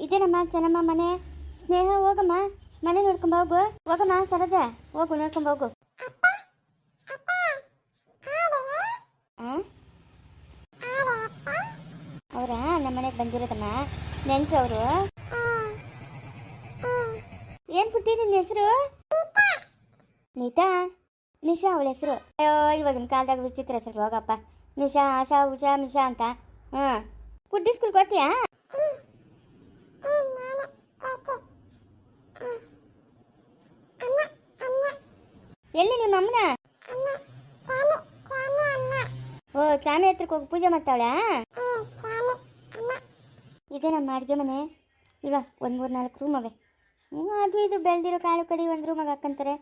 ಇದೇನಮ್ಮ ಚೆನ್ನಮ್ಮ ಮನೆ. ಸ್ನೇಹ ಹೋಗಮ್ಮ ಮನೆ ನೋಡ್ಕೊಂಬ ಹೋಗು. ಹೋಗಮ್ಮ ಸರೋಜ ಹೋಗು ನೋಡ್ಕೊಂಬ ಹೋಗು. ಅವರ ನಮ್ಮ ಮನೆಗೆ ಬಂದಿರೋದಮ್ಮ ನೆಂಟ್ರು ಅವರು. ಏನ್ ಪುಟ್ಟಿ ನಿನ್ನ ಹೆಸರು? ನೀತಾ ನಿಶಾ ಅವಳ ಹೆಸರು. ಅಯ್ಯೋ ಇವಾಗಿನ ಕಾಲದಾಗ ವಿಚಿತ್ರ ಹೆಸರು. ಹೋಗಪ್ಪ ನಿಶಾ ಆಶಾ ಉಷಾ ಮಿಶಾ ಅಂತ. ಪುಟ್ಟಿ ಸ್ಕೂಲ್ಗೆ ಹೋಗ್ತೀಯಾ? ಎಲ್ಲಿ ನಿಮ್ಮ ಅಮ್ಮನ? ಓ ಚಾಮಿ ಹತ್ರಕ್ಕೆ ಹೋಗಿ ಪೂಜೆ ಮಾಡ್ತಾವಳ. ಇದೇ ನಮ್ಮ ಅಡುಗೆ ಮನೆ. ಈಗ ಒಂದು 3-4 ರೂಮ್ ಅವೆ. ಅದು ಇದು ಬೆಳೆದಿರೋ ಕಾಳು ಕಡಿ ಒಂದು ರೂಮಾಗ ಹಾಕೊಂತಾರೆ.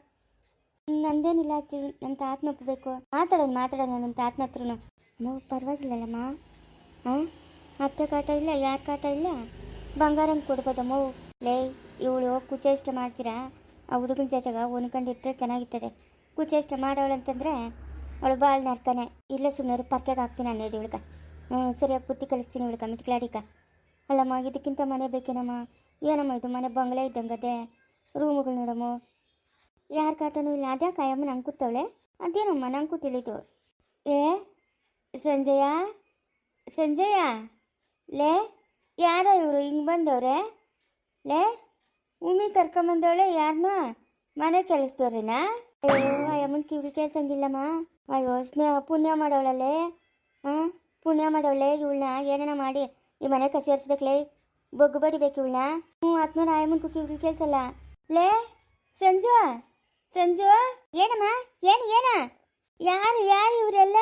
ನಂದೇನಿಲ್ಲ ಆಗ್ತೀವಿ. ನನ್ನ ತಾತನ ಒಪ್ಪಬೇಕು. ಮಾತಾಡೋಣ ನನ್ನ ತಾತನ ಹತ್ರನು. ನಾವು ಪರವಾಗಿಲ್ಲಲ್ಲಮ್ಮ. ಅತ್ತೆ ಕಾಟ ಇಲ್ಲ, ಯಾರ ಕಾಟ ಇಲ್ಲ. ಬಂಗಾರನ ಕೊಡ್ಬೋದಮ್ಮ. ಲೇ ಇವಳು ಕುಚೇಷ್ಟ ಮಾಡ್ತೀರಾ ಆ ಹುಡುಗನ ಜೊತೆಗೆ ಹೊಂದ್ಕೊಂಡಿದ್ರೆ ಚೆನ್ನಾಗಿರ್ತದೆ. ಕುಚೇಷ್ಟ ಮಾಡೋಳಂತಂದರೆ ಅವಳು ಭಾಳ ನರ್ಕನೆ. ಇಲ್ಲ ಸುಮ್ಮನೆ ಪರ್ಕೆಗೆ ಹಾಕ್ತೀನಿ ನಾನು ಹೇಳಿ ಇವಳ್ಕ. ಸರಿಯಾಗಿ ಬುತ್ತಿ ಕಲಿಸ್ತೀನಿ ಇವಳ್ಕ ಮಿಟ್ಲಾಡಿಕ. ಅಲ್ಲಮ್ಮ ಇದಕ್ಕಿಂತ ಮನೆ ಬೇಕೇನಮ್ಮ? ಏನಮ್ಮ ಇದು ಮನೆ ಬಂಗ್ಲೆ ಇದ್ದಂಗದೆ. ರೂಮುಗಳು ನೋಡಮ್ಮ ಯಾರ ಕಾಟನೂ ಇಲ್ಲ. ಅದೇ ಕಾಯಮ್ಮ ನಂಗೆ ಕೂತವಳೆ. ಅದೇನಮ್ಮ ನಂಗೆ ತಿಳಿದು. ಏ ಸಂಜಯ ಲೇ ಯಾರೋ ಇವರು ಹಿಂಗೆ ಬಂದವ್ರೆ? ಲೇ ಉಮಿ ಕರ್ಕೊಂಬಂದವಳೆ ಯಾರನ್ನ? ಮನೆ ಕೆಲಸದವ್ರೇನಾ? ಅಯ್ಯೋ ಅಮ್ಮನ ಕಿವಿ ಕೇಳ್ಸಂಗಿಲ್ಲಮ್ಮ. ಅಯ್ಯೋ ಸ್ನೇಹ ಪುಣ್ಯ ಮಾಡೋಳಲ್ಲೇ. ಪುಣ್ಯ ಮಾಡೋಳೆ. ಇವಳನ್ನ ಏನೇನ ಮಾಡಿ ಈ ಮನೆ ಸೇರಿಸ್ಬೇಕಲೇ. ಬೊಗ್ಗು ಬಡಿಬೇಕು ಇವಳನ್ನ. ಆತ್ಮನ ಆಯಮ್ಮನ ಕಿವಿ ಕೇಳ್ಸಲ್ಲ. ಲೇ ಸಂಜು ಏನಮ್ಮ? ಏನು ಯಾರು ಇವರೆಲ್ಲ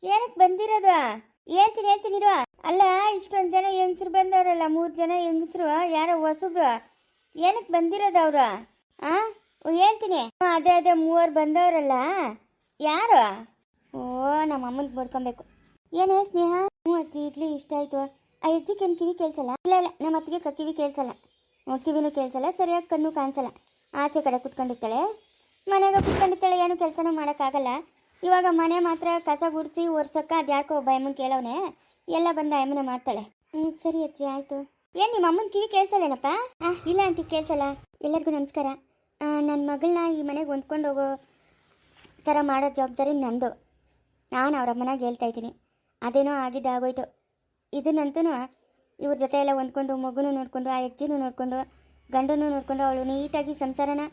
ಏನಕ್ಕೆ ಬಂದಿರೋದು? ಹೇಳ್ತೀನಿ ಇರುವ. ಅಲ್ಲ ಇಷ್ಟೊಂದು ಜನ ಹೆಂಗಸ್ರು ಬಂದವರಲ್ಲ, 3 ಜನ ಹೆಂಗಸ್ರು ಯಾರೋ ಹೊಸಬ್ರು. ಏನಕ್ಕೆ ಬಂದಿರೋದು ಅವರು? ಹೇಳ್ತೀನಿ. ಅದೇ 3 ಬಂದವರಲ್ಲ ಯಾರು? ಓ ನಮ್ಮ ಅಮ್ಮನಿಗೆ ಬಡ್ಕೊಬೇಕು. ಏನೇ ಸ್ನೇಹ? ಅತ್ತಿ ಇಡ್ಲಿ ಇಷ್ಟ ಆಯಿತು. ಆ ಇಡ್ಲಿಕ್ಕೇನು ಕಿವಿ ಕೇಳಿಸಲ್ಲ? ಇಲ್ಲ ನಮ್ಮ ಅತ್ತಿಗೆ ಕಿವಿ ಕೇಳಿಸಲ್ಲ. ಕಿವಿನೂ ಕೇಳಿಸಲ್ಲ, ಸರಿಯಾಗಿ ಕಣ್ಣು ಕಾಣಿಸಲ್ಲ. ಆಚೆ ಕಡೆ ಕುತ್ಕೊಂಡಿರ್ತಾಳೆ, ಮನೆಗೆ ಕುತ್ಕೊಂಡಿರ್ತಾಳೆ. ಏನು ಕೆಲಸನೂ ಮಾಡೋಕ್ಕಾಗಲ್ಲ. ಇವಾಗ ಮನೆ ಮಾತ್ರ ಕಸ ಗುಡಿಸಿ ಒರ್ಸಕ್ಕ ಅದ್ಯಾಕೋ ಒಬ್ಬ ಅಮ್ಮನ ಕೇಳವನೆ. ಎಲ್ಲ ಬಂದು ಅಮ್ಮನೆ ಮಾಡ್ತಾಳೆ. ಸರಿ ಅತ್ರಿ ಆಯಿತು. ಏನು ನಿಮ್ಮ ಅಮ್ಮನ ಕಿವಿ ಕೇಳಿಸಲ್ಲೇನಪ್ಪ? ಇಲ್ಲ ಆಂಟಿ ಕೇಳಿಸಲ್ಲ. ಎಲ್ಲರಿಗೂ ನಮಸ್ಕಾರ. ನನ್ನ ಮಗಳನ್ನ ಈ ಮನೆಗೆ ಹೊಂದ್ಕೊಂಡು ಹೋಗೋ ಥರ ಮಾಡೋ ಜವಾಬ್ದಾರಿ ನಂದು. ನಾನು ಅವ್ರ ಅಮ್ಮನಾಗ ಹೇಳ್ತಾ ಇದ್ದೀನಿ. ಅದೇನೋ ಆಗೋಯ್ತು. ಇದನ್ನಂತೂ ಇವ್ರ ಜೊತೆ ಎಲ್ಲ ಹೊಂದ್ಕೊಂಡು ಮಗುನೂ ನೋಡಿಕೊಂಡು ಆ ಹೆಜ್ಜೆನೂ ನೋಡಿಕೊಂಡು ಗಂಡನೂ ನೋಡಿಕೊಂಡು ಅವಳು ನೀಟಾಗಿ ಸಂಸಾರನ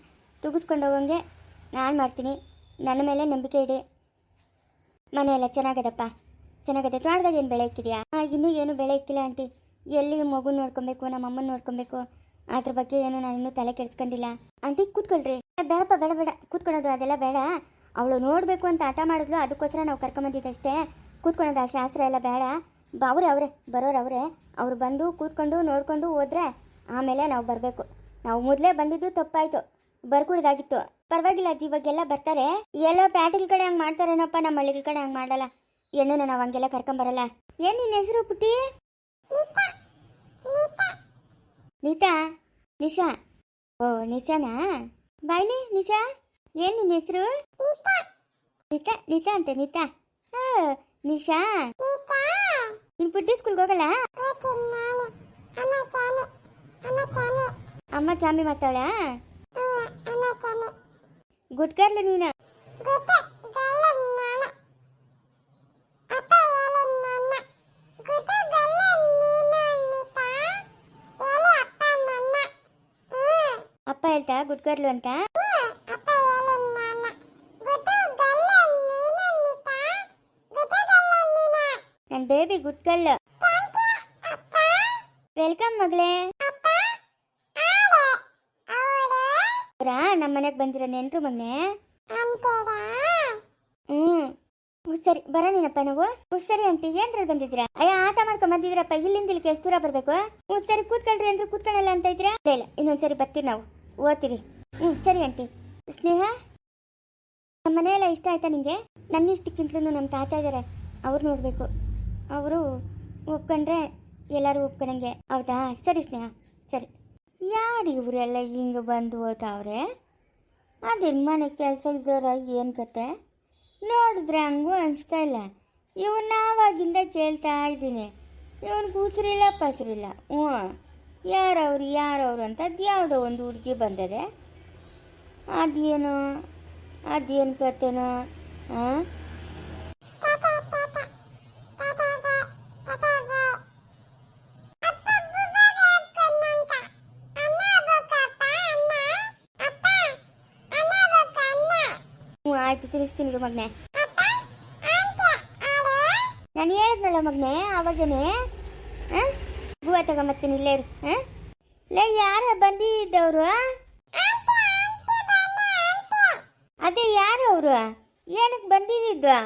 ತುಗಿಸ್ಕೊಂಡು ಹೋಗೋಂಗೆ ನಾನು ಮಾಡ್ತೀನಿ. ನನ್ನ ಮೇಲೆ ನಂಬಿಕೆ ಇಡಿ. ಮನೆಯೆಲ್ಲ ಚೆನ್ನಾಗದಪ್ಪ, ಚೆನ್ನಾಗದೆ. ತೋಟದಾಗ ಏನು ಬೆಳೆ ಇಕ್ಕಿದೆಯಾ? ಇನ್ನೂ ಏನು ಬೆಳೆ ಇಕ್ಕಿಲ್ಲ ಆಂಟಿ. ಎಲ್ಲಿ ಮಗು ನೋಡ್ಕೊಬೇಕು, ನಮ್ಮ ಅಮ್ಮನ ನೋಡ್ಕೊಬೇಕು, ಅದ್ರ ಬಗ್ಗೆ ಏನು ನಾನು ಇನ್ನೂ ತಲೆ ಕೆಡಿಸ್ಕೊಂಡಿಲ್ಲ. ಆಂಟಿ ಕೂತ್ಕೊಳ್ರಿ. ಬೇಡಪ್ಪ ಬೇಡ ಕೂತ್ಕೊಳ್ಳೋದು ಅದೆಲ್ಲ ಬೇಡ. ಅವಳು ನೋಡಬೇಕು ಅಂತ ಹಠ ಮಾಡಿದ್ಲು, ಅದಕ್ಕೋಸ್ಕರ ನಾವು ಕರ್ಕೊಂಬಂದಿದ್ದಷ್ಟೇ. ಕೂತ್ಕೊಳ್ಳೋದು ಆ ಶಾಸ್ತ್ರ ಎಲ್ಲ ಬೇಡ. ಅವರೇ ಬರೋರವರೇ. ಅವ್ರು ಬಂದು ಕೂತ್ಕೊಂಡು ನೋಡಿಕೊಂಡು ಹೋದ್ರೆ ಆಮೇಲೆ ನಾವು ಬರಬೇಕು. ನಾವು ಮೊದಲೇ ಬಂದಿದ್ದು ತಪ್ಪಾಯಿತು, ಬರ್ಕೂಡ್ದಾಗಿತ್ತು. ಪರವಾಗಿಲ್ಲ ಅಜ್ಜಿ, ಇವಾಗೆಲ್ಲ ಬರ್ತಾರೆ. ಎಲ್ಲೋ ಪ್ಯಾಟಿಲ್ ಕಡೆ ಹಂಗೆ ಮಾಡ್ತಾರೇನಪ್ಪ, ನಮ್ಮ ಹಳ್ಳಿಗಳ ಕಡೆ ಹಂಗೆ ಮಾಡಲ್ಲ. ಹೆಣ್ಣು ನಾವು ಹಂಗೆಲ್ಲ ಕರ್ಕೊಂಬರಲ್ಲ. ಏನು ನಿನ್ನ ಹೆಸರು ಪುಟ್ಟಿ? ನೀತಾ? ನಿಶಾ? ಓ ನಿಶಾನಾ? ಬಾಯ್ಲಿ ನಿಶಾ. ಏನು ನಿನ್ನ ಹೆಸರು? ನೀತಾ ಅಂತೆ. ನೀತಾ ನಿಶಾ. ನೀನು ಪುಟ್ಟಿ ಸ್ಕೂಲ್ಗೆ ಹೋಗಲ್ಲ? ಅಮ್ಮ ಚಾಮಿ ಮಾಡ್ತಾವಳ? ಗುಡ್ಕರ್ಲು ನೀನು. ಅಪ್ಪ ಹೇಳ್ತಾ ಗುಡ್ಕರ್ಲು ಅಂತ? ನನ್ನ ಬೇಬಿ ಗುಡ್ಕರ್ಲು. ವೆಲ್ಕಮ್ ಮಗಳೇ. ನಮ್ಮ ಮನೆಗೆ ಬಂದಿರೋ ನೆಂಟ್ರು ಮೊನ್ನೆ. ಸರಿ ಬರೋಣಪ್ಪ ನಾವು. ಸರಿ ಆಂಟಿ. ಏನ್ರಲ್ಲಿ ಬಂದಿದ್ದೀರಾ? ಅಯ್ಯ ಆಟ ಮಾಡ್ಕೊಂಡ್ ಬಂದಿದ್ದೀರಪ್ಪ. ಇಲ್ಲಿಂದ ಇಲ್ಲಿಗೆ ಎಷ್ಟು ದೂರ ಬರ್ಬೇಕು? ಸರಿ ಕೂತ್ಕೊಳ್ರಿ ಅಂದ್ರೆ ಕೂತ್ಕೊಳ್ಳಲ್ಲ ಅಂತ ಇದ್ದೀರಾ? ಇಲ್ಲ ಇನ್ನೊಂದ್ಸರಿ ಬರ್ತೀರಿ, ನಾವು ಓದ್ತೀರಿ. ಸರಿ ಆಂಟಿ. ಸ್ನೇಹ, ನಮ್ಮ ಮನೆಯೆಲ್ಲ ಇಷ್ಟ ಆಯ್ತಾ ನಿಂಗೆ? ನನ್ನ ಇಷ್ಟಕ್ಕಿಂತಲೂ ನಮ್ಮ ತಾತ ಇದ್ದಾರೆ, ಅವ್ರು ನೋಡಬೇಕು. ಅವರು ಒಪ್ಕೊಂಡ್ರೆ ಎಲ್ಲರೂ ಒಪ್ಕೊಂಡಂಗೆ. ಹೌದಾ? ಸರಿ ಸ್ನೇಹ ಸರಿ. ಯಾರು ಇವರೆಲ್ಲ ಹಿಂಗೆ ಬಂದು ಹೋಗ್ತಾವ್ರೆ? ಅದೇನು ಮನೆ ಕೆಲಸ ಇದ್ದವ್ರಾಗಿ ಏನು ಕತೆ? ನೋಡಿದ್ರೆ ಹಂಗೂ ಅನಿಸ್ತಾ ಇಲ್ಲ. ಇವನ್ನ ಆವಾಗಿಂದ ಕೇಳ್ತಾ ಇದ್ದೀನಿ, ಇವನು ಕೂಸರಿಲ್ಲ ಪಸರಿಲ್ಲ. ಯಾರವ್ರು ಅಂತ ಅದು ಯಾವುದೋ ಒಂದು ಹುಡುಗಿ ಬಂದದೆ. ಅದೇನು ಅದೇನು ಕತೆನೋ. ಹಾಂ ಆಯ್ತು, ತಿಳಿಸ್ತೀನಿ ಮಗನೆ. ನಾನು ಹೇಳಿದ್ನಲ್ಲ ಮಗನೆ ಅವಾಗೇನೆ. ಹೂವು ತಗೊಂಬರ್ತೀನಿ, ಇಲ್ಲೇ ಇರು. ಲೇ, ಯಾರ ಬಂದಿದ್ದವರು? ಅದೇ ಯಾರು ಅವರು? ಏನಕ್ಕೆ ಬಂದಿದ್ದು?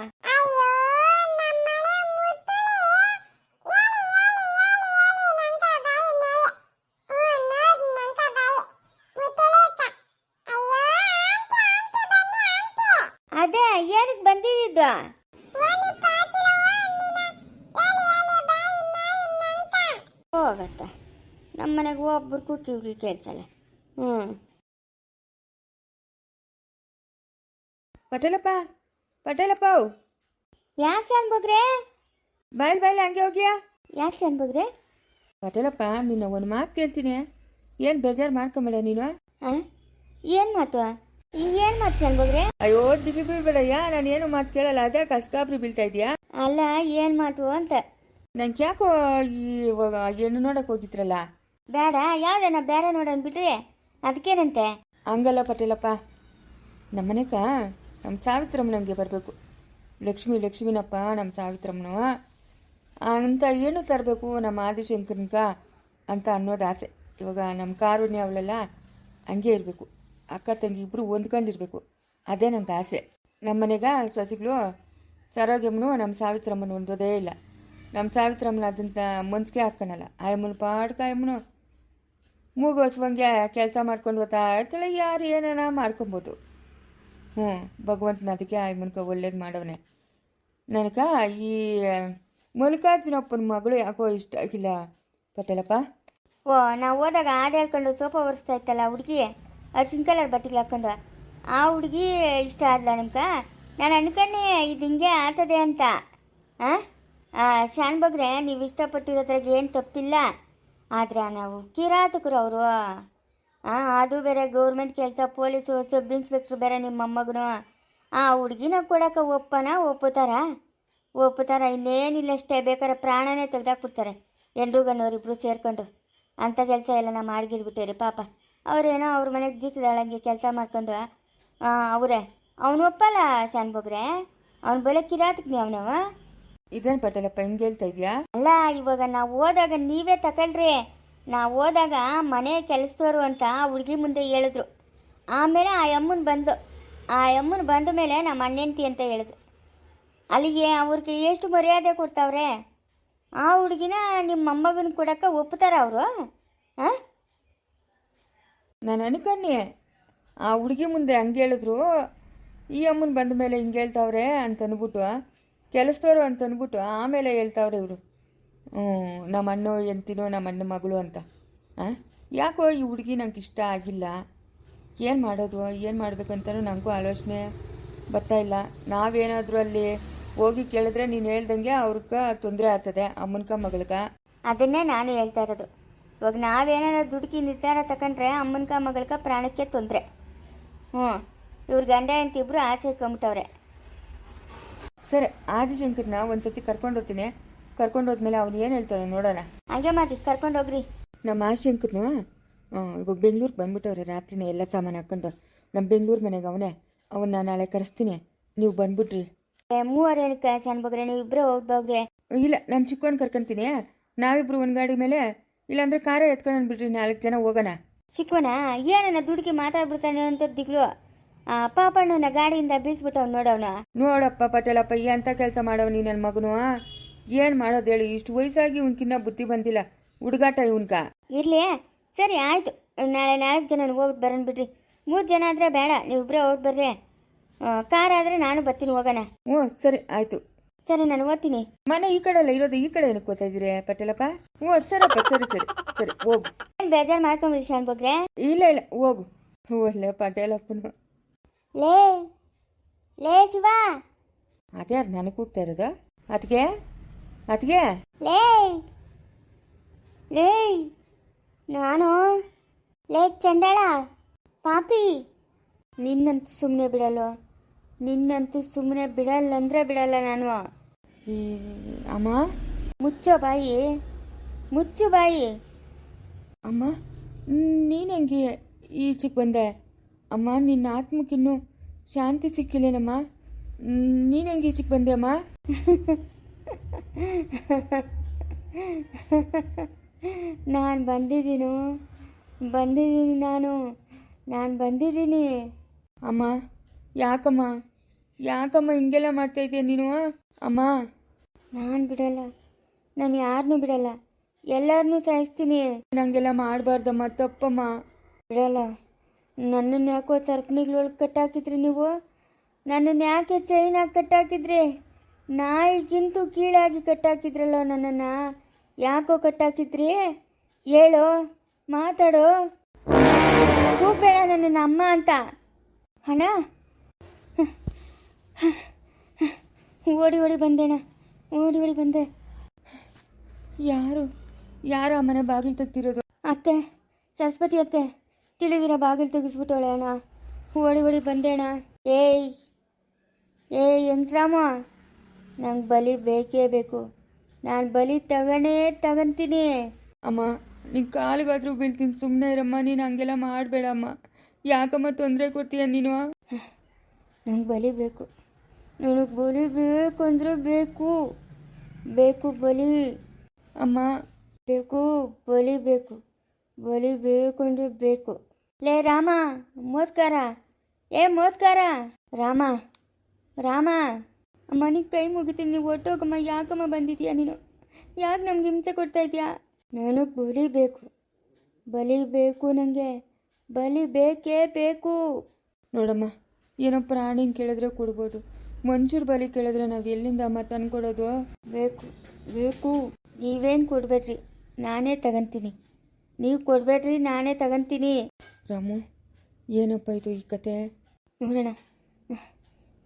ಅದೇ ಏನಕ್ಕೆ ಬಂದಿದ್ದು? ಹೋಗತ್ತ, ನಮ್ಮನೆಗೆ ಒಬ್ಬರು ಕಿವಿ ಕೇಳಿಸಲ್ಲ. ಪಟೇಲಪ್ಪ ಯಾಕೆ ಶಾನ್ ಬಗ್ರೆ? ಬಾಯ್ ಹಂಗೆ ಹೋಗ್ಯಾ? ಯಾಕೆ ಶಾನ್ ಬಗ್ರೆ? ಪಟೇಲಪ್ಪ, ನಿನ್ನ ಒಂದು ಮಾತು ಕೇಳ್ತೀನಿ, ಏನು ಬೇಜಾರು ಮಾಡ್ಕೊಂಬೇಡ ನೀನು. ಏನು ಮಾತು? ಏನು ಮಾತು ಶಾನ್ ಬಗ್ರೆ? ಅಯ್ಯೋ, ದಿಗಿ ಬೀಳ್ಬೇಡಯ್ಯ, ನಾನು ಏನು ಮಾತು ಕೇಳಲ್ಲ. ಅದೇ ಕಷ್ಟಗಾಬ್ರಿ ಬೀಳ್ತಾ ಇದೆಯಾ? ಅಲ್ಲ, ಏನು ಮಾತು ಅಂತ. ನಂಗೆ ಯಾಕೋ ಇವಾಗ ಹೆಣ್ಣು ನೋಡಕ್ಕೆ ಹೋಗಿದ್ರಲ್ಲ? ಬೇಡ, ಯಾವ್ದನ ಬೇರೆ ನೋಡೋಣ ಬಿಡ್ರಿ, ಅದಕ್ಕೇನಂತೆ? ಹಂಗಲ್ಲ ಪಟೇಲಪ್ಪ, ನಮ್ಮನೆಕ ನಮ್ಮ ಸಾವಿತ್ರಮ್ಮನಂಗೆ ಬರಬೇಕು. ಲಕ್ಷ್ಮಿನಪ್ಪ ನಮ್ಮ ಸಾವಿತ್ರಮ್ಮನ ಅಂತ ಏನು ತರಬೇಕು ನಮ್ಮ ಆದಿಶಂಕರನ್ಕ ಅಂತ ಅನ್ನೋದು ಆಸೆ. ಇವಾಗ ನಮ್ಮ ಕಾರುಣ್ಯ ಅವಳೆಲ್ಲ ಹಂಗೆ ಇರಬೇಕು, ಅಕ್ಕ ತಂಗಿ ಇಬ್ಬರು ಹೊಂದ್ಕೊಂಡಿರ್ಬೇಕು, ಅದೇ ನಂಗೆ ಆಸೆ. ನಮ್ಮನೆಗ ಸಸಿಗಳು ಸರೋಜಮ್ಮನು ನಮ್ಮ ಸಾವಿತ್ರಮ್ಮನ ಹೊಂದೋದೇ ಇಲ್ಲ. ನಮ್ಮ ಸಾವಿತ್ರಮ್ಮನ ಅದಂತ ಮನ್ಸಿಗೆ ಹಾಕ್ಕೊಳಲ್ಲ. ಆಯಮ್ಮನ ಪಾಡ್ಕ ಆಯಮ್ಮನು ಮೂಗೋಸ್ವಂಗೆ ಕೆಲಸ ಮಾಡ್ಕೊಂಡು ಹೋಗ್ತಾ ಇರ್ತಾಳೆ. ಯಾರು ಏನಾರ ಮಾಡ್ಕೊಬೋದು. ಭಗವಂತನ ಅದಕ್ಕೆ ಆಯಮ್ಮನ್ಕ ಒಳ್ಳೇದು ಮಾಡವನೆ. ನನಗ ಈ ಮಲ್ಲಿಕಾರ್ಜುನಪ್ಪನ ಮಗಳು ಯಾಕೋ ಇಷ್ಟ ಆಗಿಲ್ಲ ಪಟೇಲಪ್ಪ. ನಾವು ಹೋದಾಗ ಹಾಡು ಹೇಳ್ಕೊಂಡು ಸೋಫಾ ಒರೆಸ್ತಾ ಇತ್ತಲ್ಲ ಹುಡುಗಿ, ಹಸಿನ ಕಲರ್ ಬಟ್ಟೆಗಳು ಹಾಕ್ಕೊಂಡು, ಆ ಹುಡುಗಿ ಇಷ್ಟ ಆದ್ಲ ನಿಮ್ಗೆ? ನಾನು ಅನ್ಕೊಂಡೆ ಇದು ಹಿಂಗೆ ಆಗ್ತದೆ ಅಂತ. ಶಾನ್ ಬಗ್ರೆ, ನೀವು ಇಷ್ಟಪಟ್ಟಿರೋದ್ರಾಗ ಏನು ತಪ್ಪಿಲ್ಲ. ಆದರೆ ನಾವು ಕಿರಾತಕರು ಅವರು. ಅದು ಬೇರೆ ಗೌರ್ಮೆಂಟ್ ಕೆಲಸ, ಪೊಲೀಸು, ಸಬ್ ಇನ್ಸ್ಪೆಕ್ಟ್ರು ಬೇರೆ ನಿಮ್ಮ ಮೊಮ್ಮಗನು. ಆ ಹುಡುಗಿನ ಕೊಡೋಕೆ ಒಪ್ಪುತ್ತಾರ? ಇನ್ನೇನಿಲ್ಲಷ್ಟೇ, ಬೇಕಾದ್ರೆ ಪ್ರಾಣನೇ ತೆಗ್ದಾಕ್ಬಿಡ್ತಾರೆ ಎಲ್ರು ಗಣ್ಣವರಿಬ್ರು ಸೇರ್ಕೊಂಡು. ಅಂಥ ಕೆಲಸ ಎಲ್ಲ ನಾವು ಮಾಡಿಗಿರ್ಬಿಟ್ಟೇರಿ ಪಾಪ. ಅವರೇನೋ ಅವ್ರ ಮನೆಗೆ ಜೀತದಾಳಂಗೆ ಕೆಲಸ ಮಾಡ್ಕೊಂಡು ಅವರೇ. ಅವನು ಒಪ್ಪಲ್ಲ ಶಾನ್ ಬಗ್ರೆ, ಅವ್ನು ಬಲೆ ಕಿರಾತಕ್ನಿ ಅವನವ. ಇದೇನು ಪಟೇಲಪ್ಪ ಹಿಂಗೆ ಹೇಳ್ತಾ ಇದೆಯಾ? ಅಲ್ಲ, ಇವಾಗ ನಾವು ಹೋದಾಗ ನೀವೇ ತಗೊಳ್ರಿ. ನಾವು ಹೋದಾಗ ಮನೆ ಕೆಲಸದವರು ಅಂತ ಹುಡುಗಿ ಮುಂದೆ ಹೇಳಿದ್ರು. ಆಮೇಲೆ ಆ ಅಮ್ಮನ ಬಂದ ಮೇಲೆ ನಮ್ಮ ಅಣ್ಣಂತಿ ಅಂತ ಹೇಳಿದ್ರು. ಅಲ್ಲಿಗೆ ಅವ್ರಿಗೆ ಎಷ್ಟು ಮರ್ಯಾದೆ ಕೊಡ್ತಾವ್ರೆ. ಆ ಹುಡುಗಿನ ನಿಮ್ಮ ಮೊಮ್ಮಗನ ಕೊಡೋಕೆ ಒಪ್ಪುತ್ತಾರ ಅವರು? ನಾನು ಅನ್ಕಣ್ಣಿ ಆ ಹುಡುಗಿ ಮುಂದೆ ಹಂಗೆ ಹೇಳಿದ್ರು, ಈ ಅಮ್ಮನ ಬಂದ ಮೇಲೆ ಹಿಂಗೆ ಹೇಳ್ತಾವ್ರೆ ಅಂತಂದ್ಬಿಟ್ಟು, ಕೆಲಸದವರು ಅಂತಂದ್ಬಿಟ್ಟು ಆಮೇಲೆ ಹೇಳ್ತಾವ್ರೆ ಇವರು ನಮ್ಮ ಅಣ್ಣ ಎಂತಿನೋ ನಮ್ಮ ಅಣ್ಣ ಮಗಳು ಅಂತ. ಯಾಕೋ ಈ ಹುಡುಗಿ ನಂಗೆ ಇಷ್ಟ ಆಗಿಲ್ಲ. ಏನು ಮಾಡೋದು, ಏನು ಮಾಡಬೇಕಂತನೂ ನನಗೂ ಆಲೋಚನೆ ಬರ್ತಾ ಇಲ್ಲ. ನಾವೇನಾದರೂ ಅಲ್ಲಿ ಹೋಗಿ ಕೇಳಿದ್ರೆ ನೀನು ಹೇಳ್ದಂಗೆ ಅವ್ರಿಗೆ ತೊಂದರೆ ಆಗ್ತದೆ, ಅಮ್ಮನ್ಕ ಮಗಳ್ಗ. ಅದನ್ನೇ ನಾನು ಹೇಳ್ತಾ ಇರೋದು. ಇವಾಗ ನಾವೇನಾರ ದುಡುಕಿ ನಿರ್ಧಾರ ತಗೊಂಡ್ರೆ ಅಮ್ಮನ್ಕ ಮಗಳ್ಕ ಪ್ರಾಣಕ್ಕೆ ತೊಂದರೆ. ಇವ್ರ ಗಂಡ ಅಂತಿಬ್ರು ಆಚೆ ಇಟ್ಕೊಂಬಿಟ್ಟವ್ರೆ. ಸರಿ, ಆದಿಶಂಕರ್ನ ಒಂದ್ಸತಿ ಕರ್ಕೊಂಡೋಗ್ತೀನಿ. ಕರ್ಕೊಂಡೋದ್ಮೇಲೆ ಅವ್ನು ಏನು ಹೇಳ್ತಾನೆ ನೋಡೋಣ. ಹಾಗೆ ಮಾಡಿ ಕರ್ಕೊಂಡೋಗ್ರಿ. ನಮ್ಮ ಆದಿಶಂಕರ್ನು ಇವಾಗ ಬೆಂಗ್ಳೂರಿಗೆ ಬಂದ್ಬಿಟ್ಟವ್ರೆ. ರಾತ್ರಿನೇ ಎಲ್ಲ ಸಾಮಾನು ಹಾಕ್ಕೊಂಡು ನಮ್ಮ ಬೆಂಗ್ಳೂರು ಮನೆಗೆ ಅವನ್ನ ನಾಳೆ ಕರೆಸ್ತೀನಿ, ನೀವು ಬಂದ್ಬಿಟ್ರಿ. ಮೂವರೇನಕ್ಕೆ ಶಾನ್ ಬಗ್ರೆ, ನೀವು ಇಬ್ಬರೇ ಹೋಗ್ಬೋಗ್ರಿ? ಇಲ್ಲ, ನಮ್ಮ ಚಿಕ್ಕವನ್ ಕರ್ಕೊಂತೀನಿ. ನಾವಿಬ್ರು ಒಂದು ಗಾಡಿ ಮೇಲೆ, ಇಲ್ಲಾಂದ್ರೆ ಕಾರೇ ಎತ್ಕೊಂಡು ಬಿಡ್ರಿ, 4 ಜನ ಹೋಗೋಣ. ಚಿಕ್ಕವನ ಏನನ್ನ ದುಡುಕಿ ಮಾತಾಡ್ಬಿಡ್ತಾನೆ ಅಂತ ದಿಗ್ಲು. ಪಾಪಣ್ಣನ ಗಾಡಿಯಿಂದ ಬೀಳ್ಸ್ಬಿಟ್ಟವ್ ನೋಡವನ. ನೋಡಪ್ಪ ಪಟೇಲಪ್ಪ, ಎಂಥ ಕೆಲಸ ಮಾಡವ್ ನೀ ನನ್ನ ಮಗನು. ಏನು ಮಾಡೋದು ಹೇಳಿ, ಇಷ್ಟು ವಯಸ್ಸಾಗಿ ಇವನ್ಕಿನ್ನ ಬುದ್ಧಿ ಬಂದಿಲ್ಲ. ಹುಡುಗಾಟ ಇವನ್ಕ. ಇರ್ಲಿ, ಸರಿ ಆಯ್ತು. ನಾಳೆ 4 ಜನ ಹೋಗ್ಬಿಟ್ಟು ಬರೋಣ ಬಿಡ್ರಿ. 3 ಜನ ಆದರೆ ಬೇಡ, ನೀವಿಬ್ಬರೇ ಹೋಗಿ ಬರ್ರಿ. ಕಾರ್ ಆದರೆ ನಾನು ಬರ್ತೀನಿ, ಹೋಗೋಣ. ಸರಿ ಆಯ್ತು. ಸರಿ, ನಾನು ಓದ್ತೀನಿ. ಮನೆ ಈ ಕಡೆ ಅಲ್ಲ ಇರೋದು, ಈ ಕಡೆ ಏನಕ್ಕೆ ಓದ್ತಾ ಇದ್ದೀರಿ ಪಟೇಲಪ್ಪ? ಸರಪ್ಪ, ಸರಿ ಸರಿ ಸರಿ, ಹೋಗು. ಬೇಜಾರು ಮಾಡ್ಕೊಂಬಿಡಿ ಶಾನ್ ಬಗ್ರೆ. ಇಲ್ಲ ಹೋಗು. ಒಳ್ಳೆ ಪಟೇಲಪ್ಪನು. ಲೇ ಶಿವ, ಅದ್ಯಾರು ನನಗೆ ಕೂಗ್ತಾ ಇರೋದು? ಅದಕ್ಕೆ ಲೇ ನಾನು ಲೇ ಚಂಡಾಳ ಪಾಪಿ ನಿನ್ನಂತೂ ಸುಮ್ಮನೆ ಬಿಡಲ್ಲ, ನಿನ್ನಂತೂ ಸುಮ್ಮನೆ ಬಿಡಲ್ಲ ಅಂದರೆ ಬಿಡಲ್ಲ ನಾನು. ಈ ಅಮ್ಮ, ಮುಚ್ಚೋ ಬಾಯಿ, ಮುಚ್ಚು ಬಾಯಿ. ಅಮ್ಮ, ನೀನು ಹೆಂಗೆ ಈಚೆಗೆ ಬಂದೆ? ಅಮ್ಮ, ನಿನ್ನ ಆತ್ಮಕ್ಕಿನ್ನೂ ಶಾಂತಿ ಸಿಕ್ಕಿಲ್ಲೇನಮ್ಮ? ನೀನು ಹೆಂಗೆ ಈಚೆಗೆ ಬಂದೆ ಅಮ್ಮ? ನಾನು ಬಂದಿದ್ದೀನಿ ನಾನು ಬಂದಿದ್ದೀನಿ. ಅಮ್ಮ, ಯಾಕಮ್ಮ ಹಿಂಗೆಲ್ಲ ಮಾಡ್ತಾ ಇದೀಯ ನೀನು? ಅಮ್ಮ, ನಾನು ಬಿಡಲ್ಲ, ನಾನು ಯಾರನ್ನೂ ಬಿಡಲ್ಲ, ಎಲ್ಲರನ್ನೂ ಸಾಯಿಸ್ತೀನಿ. ನಂಗೆಲ್ಲ ಮಾಡಬಾರ್ದಮ್ಮ, ತಪ್ಪಮ್ಮ. ಬಿಡಲ್ಲ. ನನ್ನನ್ನು ಯಾಕೋ ಸರಪಣಿಗಳೊಳಗೆ ಕಟ್ಟಾಕಿದ್ರಿ ನೀವು? ನನ್ನನ್ನು ಯಾಕೆ ಚೈನಾಗಿ ಕಟ್ಟಾಕಿದ್ರಿ? ನಾಯಿಗಿಂತೂ ಕೀಳಾಗಿ ಕಟ್ಟಾಕಿದ್ರಲ್ಲೋ ನನ್ನನ್ನು. ಯಾಕೋ ಕಟ್ಟಾಕಿದ್ರಿ? ಹೇಳೋ, ಮಾತಾಡೋ. ಕೂಗ್ಬೇಡ ನನ್ನನ್ನು ಅಮ್ಮ ಅಂತ. ಹಣ ಓಡಿ ಬಂದೇಣ, ಓಡಿ ಬಂದೆ. ಯಾರು ಆ ಮನೆ ಬಾಗಿಲು ತೆಗ್ದಿರೋದು? ಅತ್ತೆ, ಸರಸ್ವತಿ ಅತ್ತೆ ತಿಳಿದಿರ ಬಾಗಿಲು ತೆಗೆಸ್ಬಿಟ್ಟವಳೆ ಅಣ್ಣ. ಓಡಿ ಬಂದೇಣ. ಏಯ್ ಎಂಟ್ರಾಮ, ನಂಗೆ ಬಲಿ ಬೇಕೇ ಬೇಕು. ನಾನು ಬಲಿ ತಗೊಂತೀನಿ. ಅಮ್ಮ, ನಿನ್ನ ಕಾಲಿಗಾದ್ರೂ ಬೀಳ್ತೀನಿ, ಸುಮ್ಮನೆ ಇರಮ್ಮ. ನೀನು ಹಂಗೆಲ್ಲ ಮಾಡಬೇಡಮ್ಮ. ಯಾಕಮ್ಮ ತೊಂದರೆ ಕೊಡ್ತೀಯ ನೀನು? ನಂಗೆ ಬಲಿ ಬೇಕು, ನನಗೆ ಬಲಿ ಬೇಕು ಅಂದರೆ ಬೇಕು ಬಲಿ. ಅಮ್ಮ, ಬಲಿ ಬೇಕು ಅಂದರೆ ಬೇಕು. ಲೇ ರಾಮ, ಮೋಸ್ಕಾರ, ಮೋಸ್ಕಾರ. ರಾಮ ಅಮ್ಮನಿಗೆ ಕೈ ಮುಗಿತೀನಿ, ನೀವು ಒಟ್ಟೋಗಮ್ಮ. ಯಾಕಮ್ಮ ಬಂದಿದ್ಯಾ ನೀನು? ಯಾಕೆ ನಮ್ಗೆ ಹಿಂಸೆ ಕೊಡ್ತಾ ಇದೆಯಾ? ನನಗೆ ಬಲಿ ಬೇಕು ನನಗೆ ಬಲಿ ಬೇಕೇ ಬೇಕು. ನೋಡಮ್ಮ, ಏನೋ ಪ್ರಾಣಿನ ಕೇಳಿದ್ರೆ ಕೊಡ್ಬೋದು, ಮನುಷ್ಯರ ಬಲಿ ಕೇಳಿದ್ರೆ ನಾವು ಎಲ್ಲಿಂದ ಅಮ್ಮ ತಂದ್ಕೊಡೋದು? ಬೇಕು. ನೀವೇನು ಕೊಡಬೇಡ್ರಿ, ನಾನೇ ತಗೊಂತೀನಿ. ನೀವು ಕೊಡಬೇಡ್ರಿ, ನಾನೇ ತಗೊಂತೀನಿ. ರಾಮು, ಏನಪ್ಪ ಇದು ಈ ಕತೆ? ನೋಡೋಣ.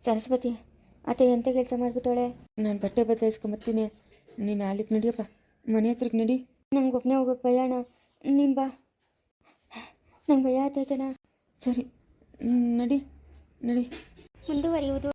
ಸರಸ್ವತಿ ಅತ್ತೆ ಎಂತ ಕೆಲಸ ಮಾಡಿಬಿಟ್ಟವಳೆ? ನಾನು ಬಟ್ಟೆ ಬದಲಾಯಿಸ್ಕೊಂಬರ್ತೀನಿ, ನೀನು ಅಲ್ಲಿಗೆ ನಡಿಯಪ್ಪ, ಮನೆ ಹತ್ರಕ್ಕೆ ನಡಿ. ನಮ್ಗೆ ಒಬ್ಬನೇ ಹೋಗೋಕೆ ಭಯ ಅಣ್ಣ, ನೀನು ಬಾ. ನಂಗೆ ಭಯ ಆಯ್ತೈತಣ್ಣ. ಸರಿ, ನಡಿ. ಮುಂದುವರಿಯುವುದು.